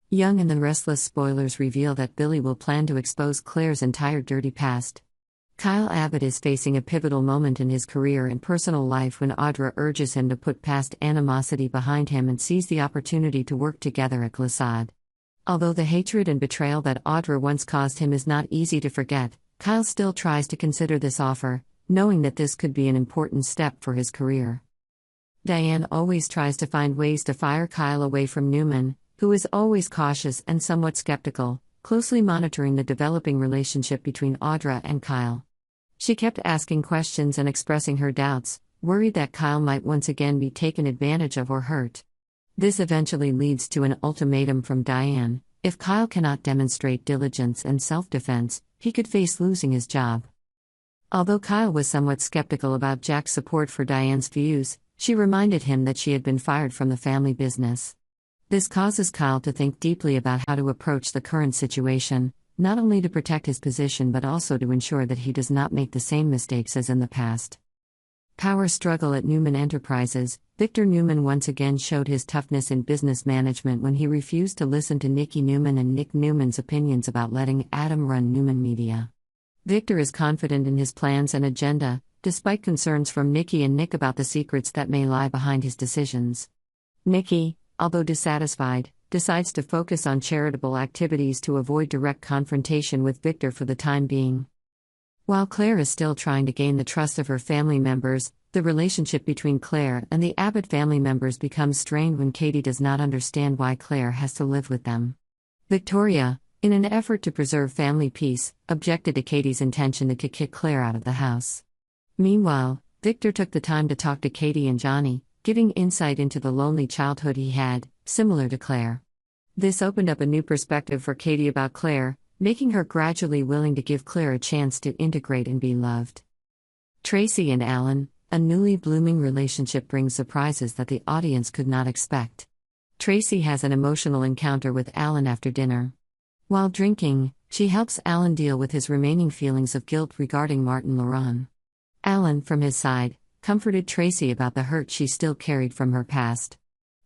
Young and the Restless spoilers reveal that Billy will plan to expose Claire's entire dirty past. Kyle Abbott is facing a pivotal moment in his career and personal life when Audra urges him to put past animosity behind him and seize the opportunity to work together at Glissade. Although the hatred and betrayal that Audra once caused him is not easy to forget, Kyle still tries to consider this offer, knowing that this could be an important step for his career. Diane always tries to find ways to fire Kyle away from Newman, who is always cautious and somewhat skeptical, closely monitoring the developing relationship between Audra and Kyle. She kept asking questions and expressing her doubts, worried that Kyle might once again be taken advantage of or hurt. This eventually leads to an ultimatum from Diane: if Kyle cannot demonstrate diligence and self-defense, he could face losing his job. Although Kyle was somewhat skeptical about Jack's support for Diane's views, she reminded him that she had been fired from the family business. This causes Kyle to think deeply about how to approach the current situation, not only to protect his position but also to ensure that he does not make the same mistakes as in the past. Power struggle at Newman Enterprises. Victor Newman once again showed his toughness in business management when he refused to listen to Nikki Newman and Nick Newman's opinions about letting Adam run Newman Media. Victor is confident in his plans and agenda, despite concerns from Nikki and Nick about the secrets that may lie behind his decisions. Nikki, although dissatisfied, decides to focus on charitable activities to avoid direct confrontation with Victor for the time being. While Claire is still trying to gain the trust of her family members, the relationship between Claire and the Abbott family members becomes strained when Katie does not understand why Claire has to live with them. Victoria, in an effort to preserve family peace, objected to Katie's intention to kick Claire out of the house. Meanwhile, Victor took the time to talk to Katie and Johnny, giving insight into the lonely childhood he had, similar to Claire. This opened up a new perspective for Katie about Claire, making her gradually willing to give Claire a chance to integrate and be loved. Tracy and Alan, a newly blooming relationship, brings surprises that the audience could not expect. Tracy has an emotional encounter with Alan after dinner. While drinking, she helps Alan deal with his remaining feelings of guilt regarding Martin Laurent. Alan, from his side, comforted Tracy about the hurt she still carried from her past.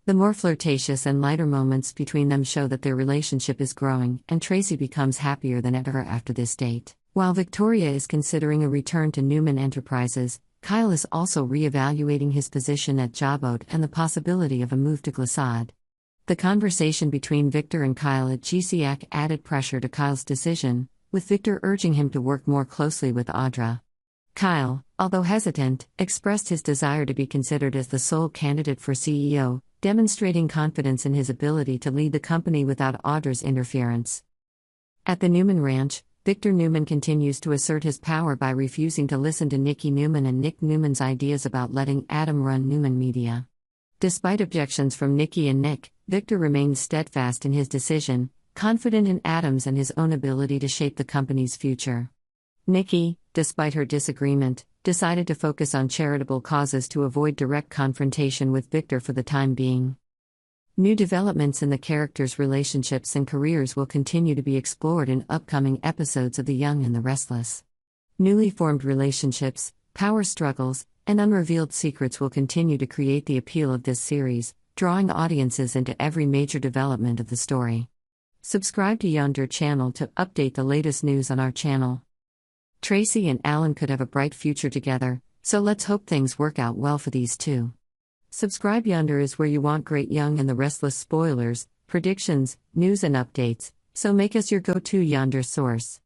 The more flirtatious and lighter moments between them show that their relationship is growing, and Tracy becomes happier than ever after this date. While Victoria is considering a return to Newman Enterprises, Kyle is also re-evaluating his position at Jabot and the possibility of a move to Glissade. The conversation between Victor and Kyle at GCAC added pressure to Kyle's decision, with Victor urging him to work more closely with Audra. Kyle, although hesitant, expressed his desire to be considered as the sole candidate for CEO, demonstrating confidence in his ability to lead the company without Audra's interference. At the Newman Ranch, Victor Newman continues to assert his power by refusing to listen to Nikki Newman and Nick Newman's ideas about letting Adam run Newman Media. Despite objections from Nikki and Nick, Victor remains steadfast in his decision, confident in Adam's and his own ability to shape the company's future. Nikki, despite her disagreement, decided to focus on charitable causes to avoid direct confrontation with Victor for the time being. New developments in the characters' relationships and careers will continue to be explored in upcoming episodes of The Young and the Restless. Newly formed relationships, power struggles, and unrevealed secrets will continue to create the appeal of this series, drawing audiences into every major development of the story. Subscribe to Yonder channel to update the latest news on our channel. Tracy and Alan could have a bright future together, so let's hope things work out well for these two. Subscribe. Yonder is where you want great Young and the Restless spoilers, predictions, news and updates, so make us your go-to Yonder source.